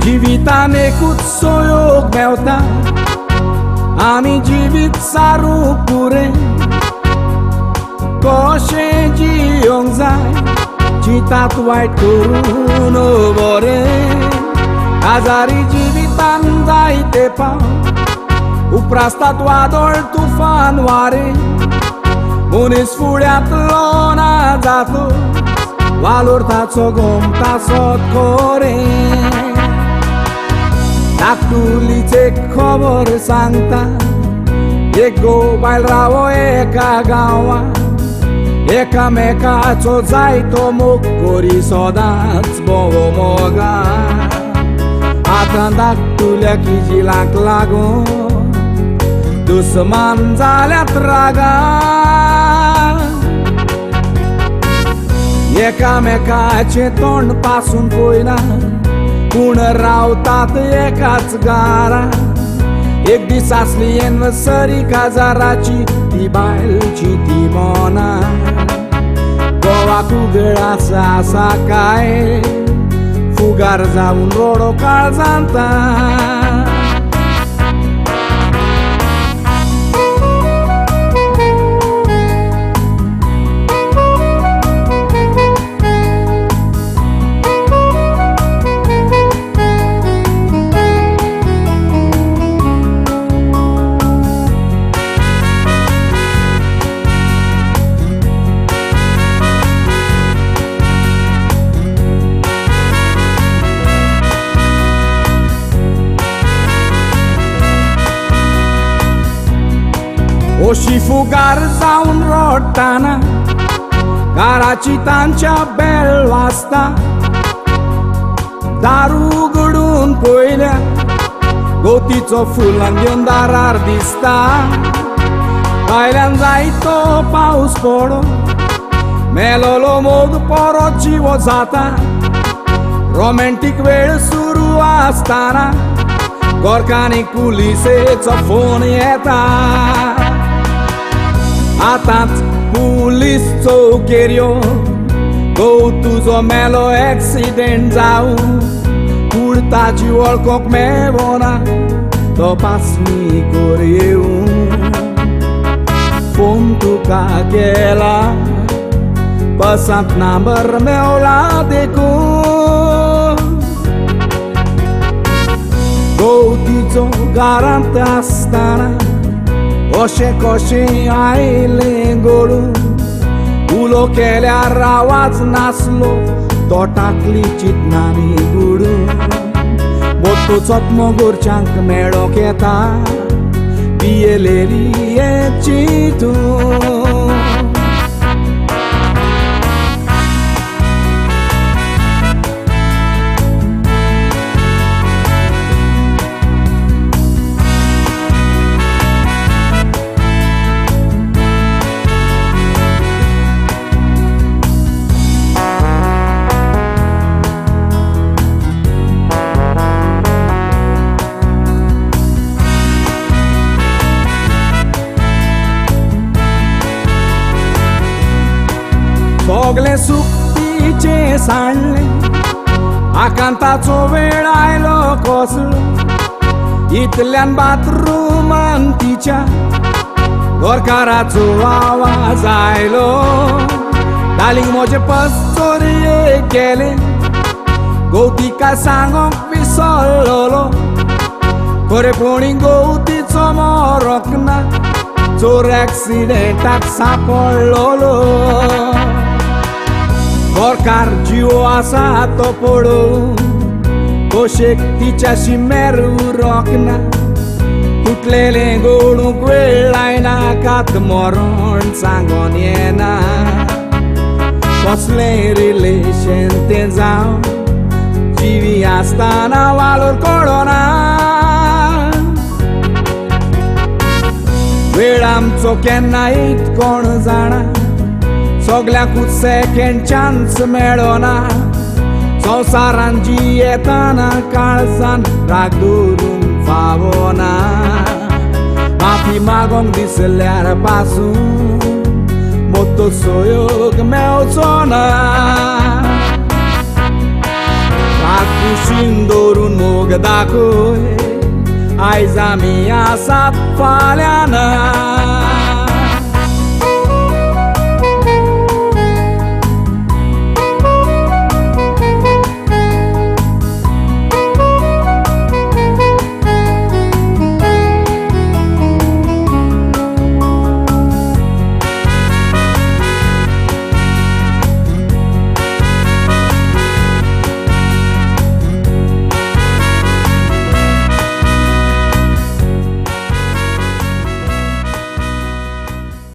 जिवितान एकूच सोयोग मेवता आमी जिवीत सारूंक पुरे कशें जियोंक जाय चिंतात वायट करून बरें आजारी जिवितान जायते पाव उप्रासतात वादळ तुफान वारे मनीस फुड्यांतलो ना जातो वालोरताचो घोमटासोत खोरें धाकटुलीचे खबर सांगता एक बायल रावो एका गांवांत एकामेकाचो जायतो मोग करी सदांच बोवो मोगान आतां धाकटुल्या किजिलांक लागून दुस्मान जाल्यात रागान एकामेकाचें तोंड पासून पळयना पूण रावतात एकाच घरांत एक दीस आसली एनिवर्सरी काजाराची ती बायलची ती मोना गोवाक उगड आसा काय फुगार जावन रोडो काळजांता अशी फुगार जावन रडटाना घराची तांच्या बेल वाजता दारू उगडून पळयल्या गोतीचो फुलां घेवन दारार दिसता भायल्यान जायतो पावस पडो मेलोलो मोग परत जिवो जाता रोमॅन्टीक वेळ सुरू आसतना गोरकांनी पुलिसेचो फोन येता आतांच पुलीस चौकेर येवन तुजो मेलो एक्सिडेंट जावन पूण ताची वळखोंक मेळना तपासणी कर येवन फोन तुका केला बसांत नंबर मेवला देखून गोवतीचो घरांत आसतना अशें कशें आयलें घडून उलो केल्यार आवाज नासलो तोटाकली चिंतनांनी बुडून मोठो चोत्मो गोरच्यांक मेळोंक येता पियेलेली हें चिंतून सगलें सुक्तीचें सांडलें आकांताचो वेळ आयलो कसलो इतल्यान बाथरुमान तिच्या गोरकाराचो आवाज आयलो डार्लिंग म्हजे पस्तोरयेक गेले गोवतीका सांगोंक विसरलोलो खरेपणी गोवतीचो मोरोक ना चोर एक्सिडेंटाक सांपडलोलो गोरकार जीव आसा तो पळोवन कोशेक तिच्याशी मेर उरोंक ना तुटलेलें गोडूंक वेळ लायना कात मरण सांगोन येना कसलें रिलेशन तें जावं जिवी आसतना वालोर कळना वेळ आमचो केन्नाय कोण जाणा सगल्यांकूच सेकेंड चान्स मेळना संवसारान जियेताना काळजान राग दवरूंक फावना माफी मागोंक दिसल्यार पासून मोठो सोयोग मेवचो ना कुशीन दवरून दाखोय आयज आमी आसात फाल्यां ना.